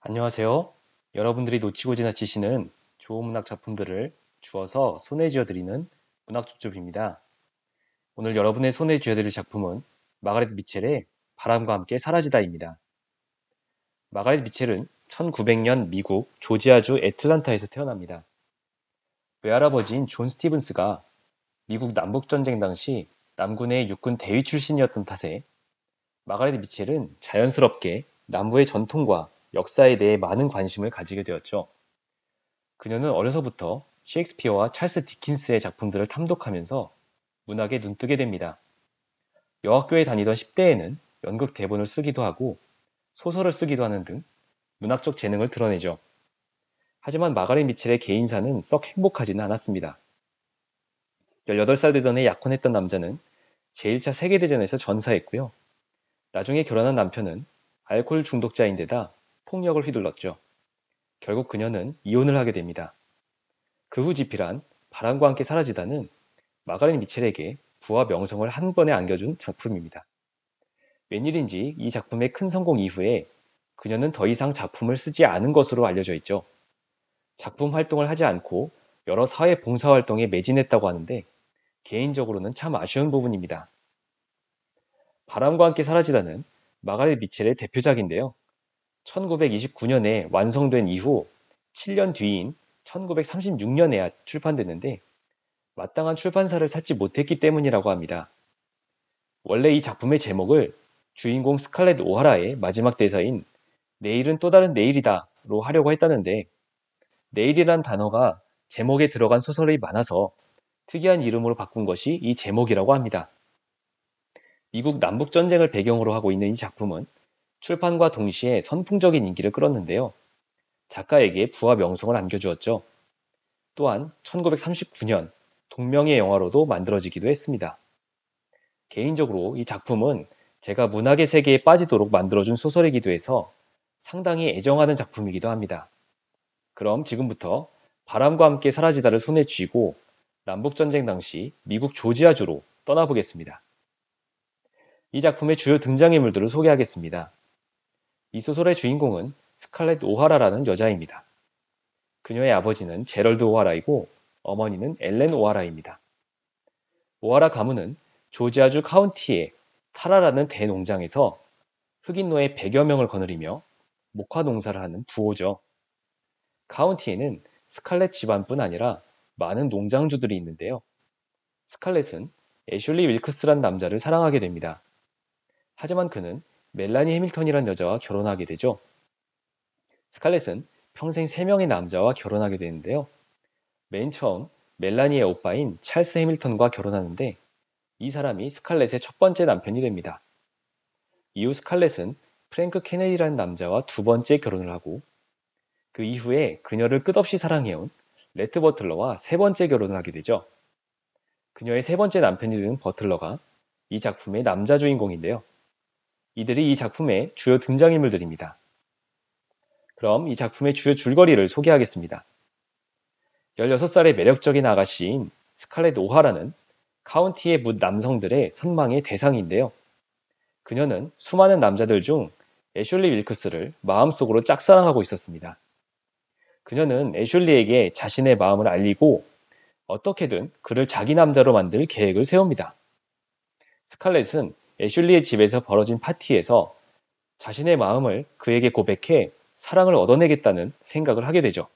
안녕하세요. 여러분들이 놓치고 지나치시는 좋은 문학 작품들을 주어서 손에 쥐어드리는 문학숲집입니다. 오늘 여러분의 손에 쥐어드릴 작품은 마가렛 미첼의 바람과 함께 사라지다입니다. 마가렛 미첼은 1900년 미국 조지아주 애틀란타에서 태어납니다. 외할아버지인 존 스티븐스가 미국 남북전쟁 당시 남군의 육군 대위 출신이었던 탓에 마가렛 미첼은 자연스럽게 남부의 전통과 역사에 대해 많은 관심을 가지게 되었죠. 그녀는 어려서부터 셰익스피어와 찰스 디킨스의 작품들을 탐독하면서 문학에 눈뜨게 됩니다. 여학교에 다니던 10대에는 연극 대본을 쓰기도 하고 소설을 쓰기도 하는 등 문학적 재능을 드러내죠. 하지만 마가렛 미첼의 개인사는 썩 행복하지는 않았습니다. 18살 되던 해 약혼했던 남자는 제1차 세계대전에서 전사했고요. 나중에 결혼한 남편은 알코올 중독자인데다 폭력을 휘둘렀죠. 결국 그녀는 이혼을 하게 됩니다. 그 후 집필한 바람과 함께 사라지다는 마가렛 미첼에게 부와 명성을 한 번에 안겨준 작품입니다. 웬일인지 이 작품의 큰 성공 이후에 그녀는 더 이상 작품을 쓰지 않은 것으로 알려져 있죠. 작품 활동을 하지 않고 여러 사회 봉사 활동에 매진했다고 하는데 개인적으로는 참 아쉬운 부분입니다. 바람과 함께 사라지다는 마가렛 미첼의 대표작인데요. 1929년에 완성된 이후 7년 뒤인 1936년에야 출판됐는데 마땅한 출판사를 찾지 못했기 때문이라고 합니다. 원래 이 작품의 제목을 주인공 스칼렛 오하라의 마지막 대사인 내일은 또 다른 내일이다로 하려고 했다는데 내일이란 단어가 제목에 들어간 소설이 많아서 특이한 이름으로 바꾼 것이 이 제목이라고 합니다. 미국 남북전쟁을 배경으로 하고 있는 이 작품은 출판과 동시에 선풍적인 인기를 끌었는데요. 작가에게 부와 명성을 안겨주었죠. 또한 1939년 동명의 영화로도 만들어지기도 했습니다. 개인적으로 이 작품은 제가 문학의 세계에 빠지도록 만들어준 소설이기도 해서 상당히 애정하는 작품이기도 합니다. 그럼 지금부터 바람과 함께 사라지다를 손에 쥐고 남북전쟁 당시 미국 조지아주로 떠나보겠습니다. 이 작품의 주요 등장인물들을 소개하겠습니다. 이 소설의 주인공은 스칼렛 오하라라는 여자입니다. 그녀의 아버지는 제럴드 오하라이고 어머니는 엘렌 오하라입니다. 오하라 가문은 조지아주 카운티의 타라라는 대농장에서 흑인 노예 100여 명을 거느리며 목화 농사를 하는 부호죠. 카운티에는 스칼렛 집안뿐 아니라 많은 농장주들이 있는데요. 스칼렛은 애슐리 윌크스란 남자를 사랑하게 됩니다. 하지만 그는 멜라니 해밀턴이란 여자와 결혼하게 되죠. 스칼렛은 평생 3명의 남자와 결혼하게 되는데요. 맨 처음 멜라니의 오빠인 찰스 해밀턴과 결혼하는데 이 사람이 스칼렛의 첫 번째 남편이 됩니다. 이후 스칼렛은 프랭크 케네디라는 남자와 두 번째 결혼을 하고 그 이후에 그녀를 끝없이 사랑해온 레트 버틀러와 세 번째 결혼을 하게 되죠. 그녀의 세 번째 남편이 된 버틀러가 이 작품의 남자 주인공인데요. 이들이 이 작품의 주요 등장인물들입니다. 그럼 이 작품의 주요 줄거리를 소개하겠습니다. 16살의 매력적인 아가씨인 스칼렛 오하라는 카운티의 묻 남성들의 선망의 대상인데요. 그녀는 수많은 남자들 중 애슐리 윌크스를 마음속으로 짝사랑하고 있었습니다. 그녀는 애슐리에게 자신의 마음을 알리고 어떻게든 그를 자기 남자로 만들 계획을 세웁니다. 스칼렛은 애슐리의 집에서 벌어진 파티에서 자신의 마음을 그에게 고백해 사랑을 얻어내겠다는 생각을 하게 되죠.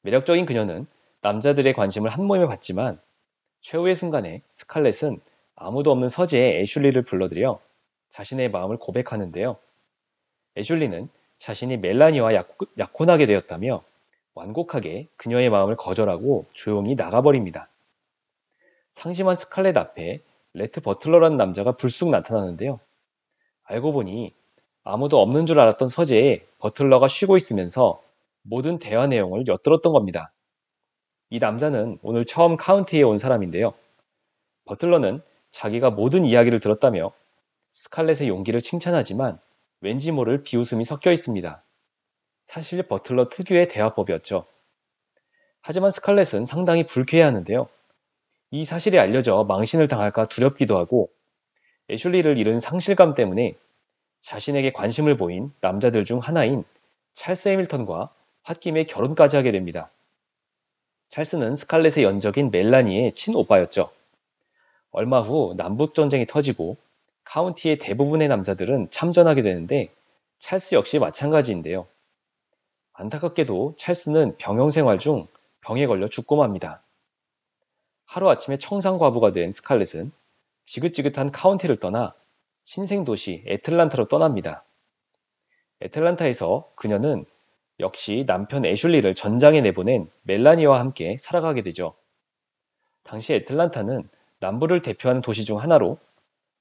매력적인 그녀는 남자들의 관심을 한 몸에 받지만 최후의 순간에 스칼렛은 아무도 없는 서재에 애슐리를 불러들여 자신의 마음을 고백하는데요. 애슐리는 자신이 멜라니와 약혼하게 되었다며 완곡하게 그녀의 마음을 거절하고 조용히 나가버립니다. 상심한 스칼렛 앞에 레트 버틀러라는 남자가 불쑥 나타나는데요. 알고 보니 아무도 없는 줄 알았던 서재에 버틀러가 쉬고 있으면서 모든 대화 내용을 엿들었던 겁니다. 이 남자는 오늘 처음 카운티에 온 사람인데요. 버틀러는 자기가 모든 이야기를 들었다며 스칼렛의 용기를 칭찬하지만 왠지 모를 비웃음이 섞여 있습니다. 사실 버틀러 특유의 대화법이었죠. 하지만 스칼렛은 상당히 불쾌해하는데요. 이 사실이 알려져 망신을 당할까 두렵기도 하고 애슐리를 잃은 상실감 때문에 자신에게 관심을 보인 남자들 중 하나인 찰스 해밀턴과 홧김에 결혼까지 하게 됩니다. 찰스는 스칼렛의 연적인 멜라니의 친오빠였죠. 얼마 후 남북전쟁이 터지고 카운티의 대부분의 남자들은 참전하게 되는데 찰스 역시 마찬가지인데요. 안타깝게도 찰스는 병영 생활 중 병에 걸려 죽고 맙니다. 하루아침에 청산과부가 된 스칼렛은 지긋지긋한 카운티를 떠나 신생도시 애틀란타로 떠납니다. 애틀란타에서 그녀는 역시 남편 애슐리를 전장에 내보낸 멜라니와 함께 살아가게 되죠. 당시 애틀란타는 남부를 대표하는 도시 중 하나로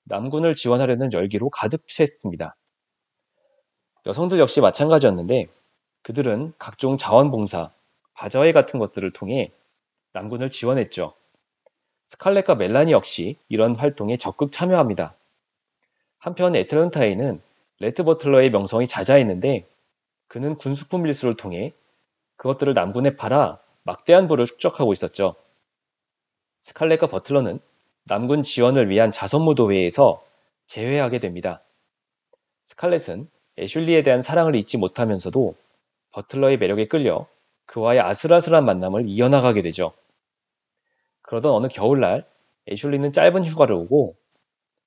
남군을 지원하려는 열기로 가득 찼습니다. 여성들 역시 마찬가지였는데 그들은 각종 자원봉사, 바자회 같은 것들을 통해 남군을 지원했죠. 스칼렛과 멜라니 역시 이런 활동에 적극 참여합니다. 한편 애틀란타에는 레트 버틀러의 명성이 자자했는데 그는 군수품 밀수를 통해 그것들을 남군에 팔아 막대한 부를 축적하고 있었죠. 스칼렛과 버틀러는 남군 지원을 위한 자선무도회에서 제외하게 됩니다. 스칼렛은 애슐리에 대한 사랑을 잊지 못하면서도 버틀러의 매력에 끌려 그와의 아슬아슬한 만남을 이어나가게 되죠. 그러던 어느 겨울날 애슐리는 짧은 휴가를 오고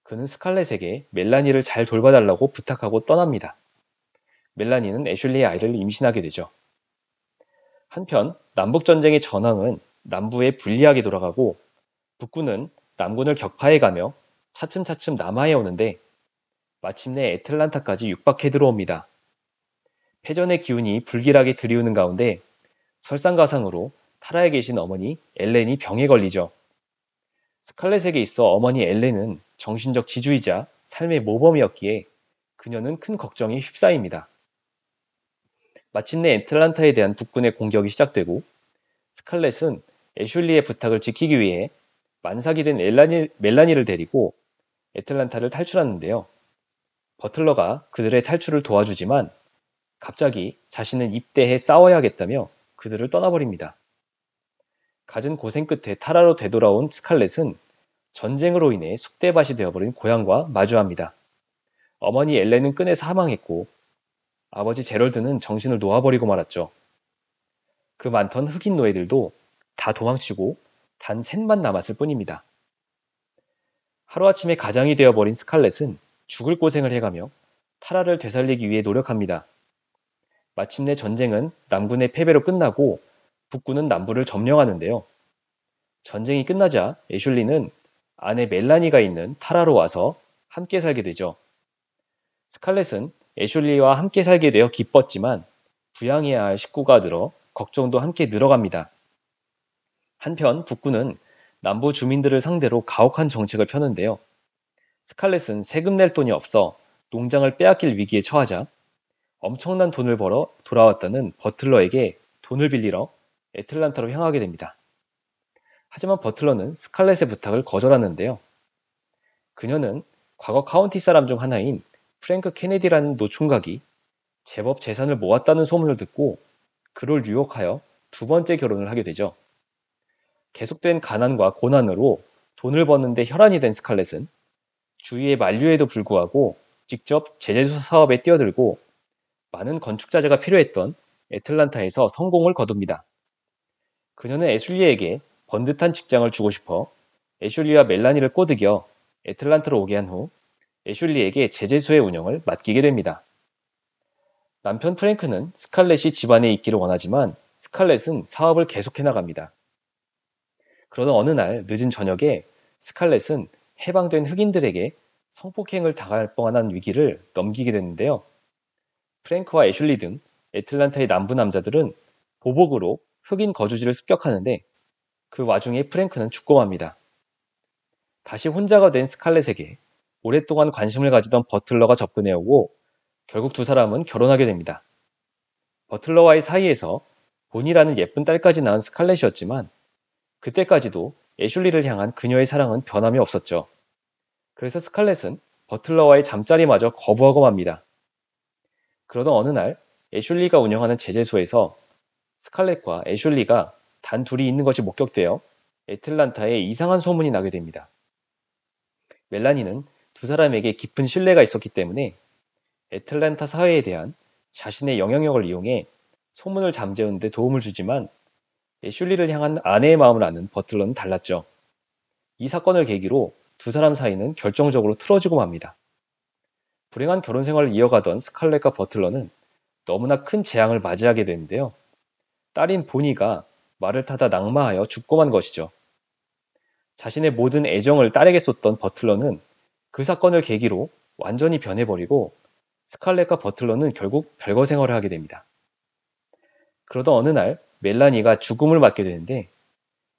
그는 스칼렛에게 멜라니를 잘 돌봐달라고 부탁하고 떠납니다. 멜라니는 애슐리의 아이를 임신하게 되죠. 한편 남북전쟁의 전황은 남부에 불리하게 돌아가고 북군은 남군을 격파해가며 차츰차츰 남하해 오는데 마침내 애틀란타까지 육박해 들어옵니다. 패전의 기운이 불길하게 들이우는 가운데 설상가상으로 타라에 계신 어머니 엘렌이 병에 걸리죠. 스칼렛에게 있어 어머니 엘렌은 정신적 지주이자 삶의 모범이었기에 그녀는 큰 걱정에 휩싸입니다. 마침내 애틀란타에 대한 북군의 공격이 시작되고 스칼렛은 애슐리의 부탁을 지키기 위해 만삭이 된 멜라니를 데리고 애틀란타를 탈출하는데요. 버틀러가 그들의 탈출을 도와주지만 갑자기 자신은 입대해 싸워야겠다며 그들을 떠나버립니다. 갖은 고생 끝에 타라로 되돌아온 스칼렛은 전쟁으로 인해 쑥대밭이 되어버린 고향과 마주합니다. 어머니 엘렌은 끈에 사망했고 아버지 제럴드는 정신을 놓아버리고 말았죠. 그 많던 흑인 노예들도 다 도망치고 단 셋만 남았을 뿐입니다. 하루아침에 가장이 되어버린 스칼렛은 죽을 고생을 해가며 타라를 되살리기 위해 노력합니다. 마침내 전쟁은 남군의 패배로 끝나고 북군은 남부를 점령하는데요. 전쟁이 끝나자 애슐리는 아내 멜라니가 있는 타라로 와서 함께 살게 되죠. 스칼렛은 애슐리와 함께 살게 되어 기뻤지만 부양해야 할 식구가 늘어 걱정도 함께 늘어갑니다. 한편 북군은 남부 주민들을 상대로 가혹한 정책을 펴는데요. 스칼렛은 세금 낼 돈이 없어 농장을 빼앗길 위기에 처하자 엄청난 돈을 벌어 돌아왔다는 버틀러에게 돈을 빌리러 애틀란타로 향하게 됩니다. 하지만 버틀러는 스칼렛의 부탁을 거절하는데요. 그녀는 과거 카운티 사람 중 하나인 프랭크 케네디라는 노총각이 제법 재산을 모았다는 소문을 듣고 그를 유혹하여 두 번째 결혼을 하게 되죠. 계속된 가난과 고난으로 돈을 버는데 혈안이 된 스칼렛은 주위의 만류에도 불구하고 직접 제재소 사업에 뛰어들고 많은 건축자재가 필요했던 애틀란타에서 성공을 거둡니다. 그녀는 애슐리에게 번듯한 직장을 주고 싶어 애슐리와 멜라니를 꼬드겨 애틀란타로 오게 한 후 애슐리에게 제재소의 운영을 맡기게 됩니다. 남편 프랭크는 스칼렛이 집안에 있기를 원하지만 스칼렛은 사업을 계속해 나갑니다. 그러던 어느 날 늦은 저녁에 스칼렛은 해방된 흑인들에게 성폭행을 당할 뻔한 위기를 넘기게 됐는데요. 프랭크와 애슐리 등 애틀란타의 남부 남자들은 보복으로 흑인 거주지를 습격하는데 그 와중에 프랭크는 죽고 맙니다. 다시 혼자가 된 스칼렛에게 오랫동안 관심을 가지던 버틀러가 접근해오고 결국 두 사람은 결혼하게 됩니다. 버틀러와의 사이에서 본이라는 예쁜 딸까지 낳은 스칼렛이었지만 그때까지도 애슐리를 향한 그녀의 사랑은 변함이 없었죠. 그래서 스칼렛은 버틀러와의 잠자리마저 거부하고 맙니다. 그러던 어느 날 애슐리가 운영하는 제재소에서 스칼렛과 애슐리가 단 둘이 있는 것이 목격되어 애틀란타에 이상한 소문이 나게 됩니다. 멜라니는 두 사람에게 깊은 신뢰가 있었기 때문에 애틀랜타 사회에 대한 자신의 영향력을 이용해 소문을 잠재우는 데 도움을 주지만 애슐리를 향한 아내의 마음을 아는 버틀러는 달랐죠. 이 사건을 계기로 두 사람 사이는 결정적으로 틀어지고 맙니다. 불행한 결혼 생활을 이어가던 스칼렛과 버틀러는 너무나 큰 재앙을 맞이하게 되는데요. 딸인 보니가 말을 타다 낙마하여 죽고 만 것이죠. 자신의 모든 애정을 딸에게 쏟던 버틀러는 그 사건을 계기로 완전히 변해버리고 스칼렛과 버틀러는 결국 별거 생활을 하게 됩니다. 그러던 어느 날 멜라니가 죽음을 맞게 되는데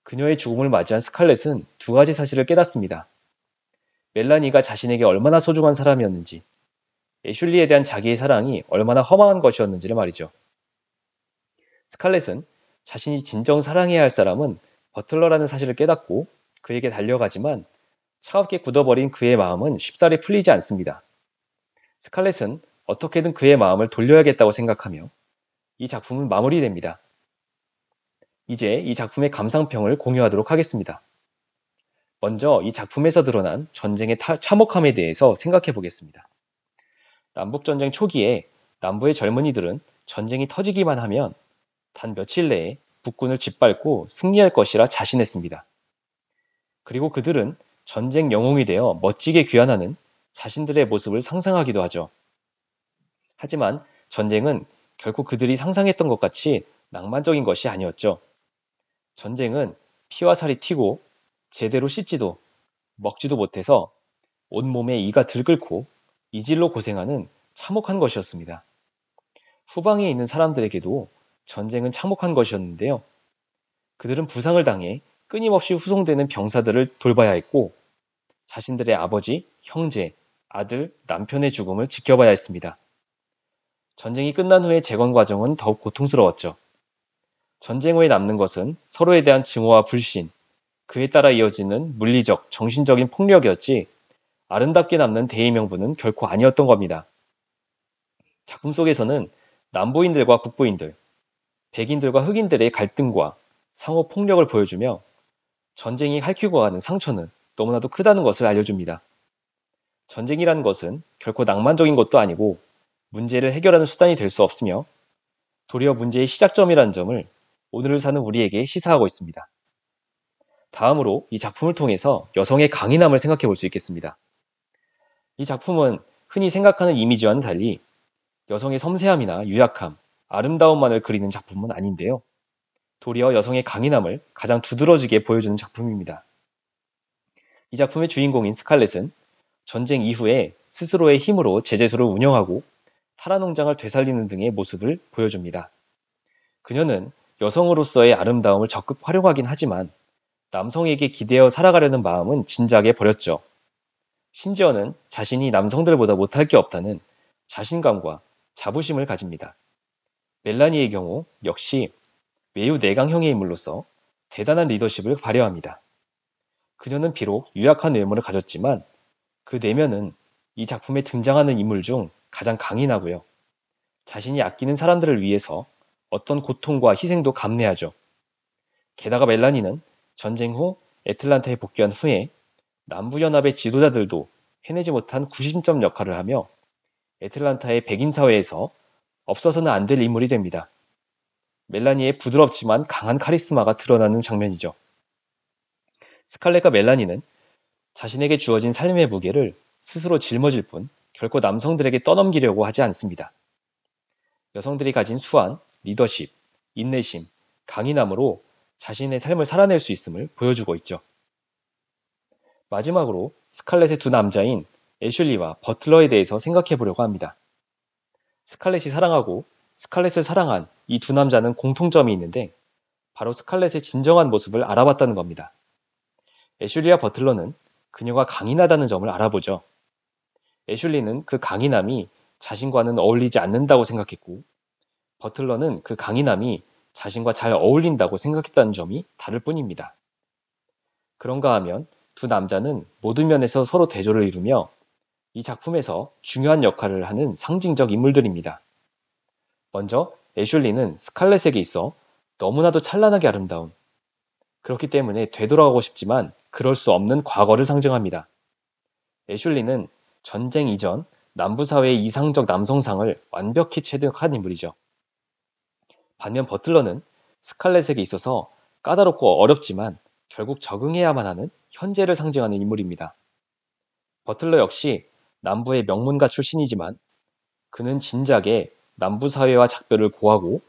그녀의 죽음을 맞이한 스칼렛은 두 가지 사실을 깨닫습니다. 멜라니가 자신에게 얼마나 소중한 사람이었는지, 애슐리에 대한 자기의 사랑이 얼마나 허망한 것이었는지를 말이죠. 스칼렛은 자신이 진정 사랑해야 할 사람은 버틀러라는 사실을 깨닫고 그에게 달려가지만 차갑게 굳어버린 그의 마음은 쉽사리 풀리지 않습니다. 스칼렛은 어떻게든 그의 마음을 돌려야겠다고 생각하며 이 작품은 마무리됩니다. 이제 이 작품의 감상평을 공유하도록 하겠습니다. 먼저 이 작품에서 드러난 전쟁의 참혹함에 대해서 생각해 보겠습니다. 남북전쟁 초기에 남부의 젊은이들은 전쟁이 터지기만 하면 단 며칠 내에 북군을 짓밟고 승리할 것이라 자신했습니다. 그리고 그들은 전쟁 영웅이 되어 멋지게 귀환하는 자신들의 모습을 상상하기도 하죠. 하지만 전쟁은 결코 그들이 상상했던 것 같이 낭만적인 것이 아니었죠. 전쟁은 피와 살이 튀고 제대로 씻지도 먹지도 못해서 온몸에 이가 들끓고 이질로 고생하는 참혹한 것이었습니다. 후방에 있는 사람들에게도 전쟁은 참혹한 것이었는데요. 그들은 부상을 당해 끊임없이 후송되는 병사들을 돌봐야 했고 자신들의 아버지, 형제, 아들, 남편의 죽음을 지켜봐야 했습니다. 전쟁이 끝난 후의 재건 과정은 더욱 고통스러웠죠. 전쟁 후에 남는 것은 서로에 대한 증오와 불신, 그에 따라 이어지는 물리적, 정신적인 폭력이었지 아름답게 남는 대의명분은 결코 아니었던 겁니다. 작품 속에서는 남부인들과 북부인들, 백인들과 흑인들의 갈등과 상호 폭력을 보여주며 전쟁이 핥히고 가는 상처는 너무나도 크다는 것을 알려줍니다. 전쟁이라는 것은 결코 낭만적인 것도 아니고 문제를 해결하는 수단이 될 수 없으며 도리어 문제의 시작점이라는 점을 오늘을 사는 우리에게 시사하고 있습니다. 다음으로 이 작품을 통해서 여성의 강인함을 생각해 볼 수 있겠습니다. 이 작품은 흔히 생각하는 이미지와는 달리 여성의 섬세함이나 유약함, 아름다움만을 그리는 작품은 아닌데요. 도리어 여성의 강인함을 가장 두드러지게 보여주는 작품입니다. 이 작품의 주인공인 스칼렛은 전쟁 이후에 스스로의 힘으로 제재소를 운영하고 타라 농장을 되살리는 등의 모습을 보여줍니다. 그녀는 여성으로서의 아름다움을 적극 활용하긴 하지만 남성에게 기대어 살아가려는 마음은 진작에 버렸죠. 심지어는 자신이 남성들보다 못할 게 없다는 자신감과 자부심을 가집니다. 멜라니의 경우 역시 매우 내강형의 인물로서 대단한 리더십을 발휘합니다. 그녀는 비록 유약한 외모를 가졌지만 그 내면은 이 작품에 등장하는 인물 중 가장 강인하고요. 자신이 아끼는 사람들을 위해서 어떤 고통과 희생도 감내하죠. 게다가 멜라니는 전쟁 후 애틀란타에 복귀한 후에 남부연합의 지도자들도 해내지 못한 구심점 역할을 하며 애틀란타의 백인 사회에서 없어서는 안 될 인물이 됩니다. 멜라니의 부드럽지만 강한 카리스마가 드러나는 장면이죠. 스칼렛과 멜라니는 자신에게 주어진 삶의 무게를 스스로 짊어질 뿐 결코 남성들에게 떠넘기려고 하지 않습니다. 여성들이 가진 수완, 리더십, 인내심, 강인함으로 자신의 삶을 살아낼 수 있음을 보여주고 있죠. 마지막으로 스칼렛의 두 남자인 애슐리와 버틀러에 대해서 생각해 보려고 합니다. 스칼렛이 사랑하고 스칼렛을 사랑한 이 두 남자는 공통점이 있는데 바로 스칼렛의 진정한 모습을 알아봤다는 겁니다. 애슐리와 버틀러는 그녀가 강인하다는 점을 알아보죠. 애슐리는 그 강인함이 자신과는 어울리지 않는다고 생각했고 버틀러는 그 강인함이 자신과 잘 어울린다고 생각했다는 점이 다를 뿐입니다. 그런가 하면 두 남자는 모든 면에서 서로 대조를 이루며 이 작품에서 중요한 역할을 하는 상징적 인물들입니다. 먼저 애슐리는 스칼렛에게 있어 너무나도 찬란하게 아름다운, 그렇기 때문에 되돌아가고 싶지만 그럴 수 없는 과거를 상징합니다. 애슐리는 전쟁 이전 남부 사회의 이상적 남성상을 완벽히 체득한 인물이죠. 반면 버틀러는 스칼렛에게 있어서 까다롭고 어렵지만 결국 적응해야만 하는 현재를 상징하는 인물입니다. 버틀러 역시 남부의 명문가 출신이지만 그는 진작에 남부 사회와 작별을 고하고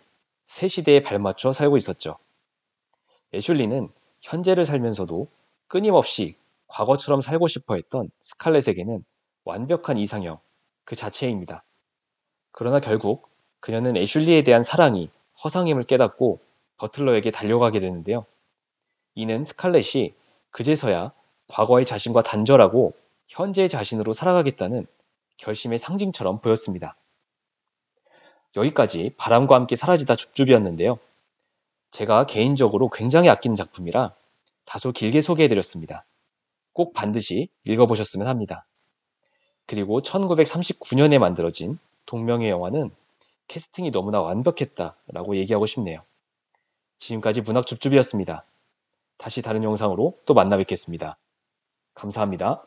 새 시대에 발맞춰 살고 있었죠. 애슐리는 현재를 살면서도 끊임없이 과거처럼 살고 싶어 했던 스칼렛에게는 완벽한 이상형 그 자체입니다. 그러나 결국 그녀는 애슐리에 대한 사랑이 허상임을 깨닫고 버틀러에게 달려가게 되는데요. 이는 스칼렛이 그제서야 과거의 자신과 단절하고 현재의 자신으로 살아가겠다는 결심의 상징처럼 보였습니다. 여기까지 바람과 함께 사라지다 줍줍이었는데요. 제가 개인적으로 굉장히 아끼는 작품이라 다소 길게 소개해드렸습니다. 꼭 반드시 읽어보셨으면 합니다. 그리고 1939년에 만들어진 동명의 영화는 캐스팅이 너무나 완벽했다라고 얘기하고 싶네요. 지금까지 문학 줍줍이었습니다. 다시 다른 영상으로 또 만나 뵙겠습니다. 감사합니다.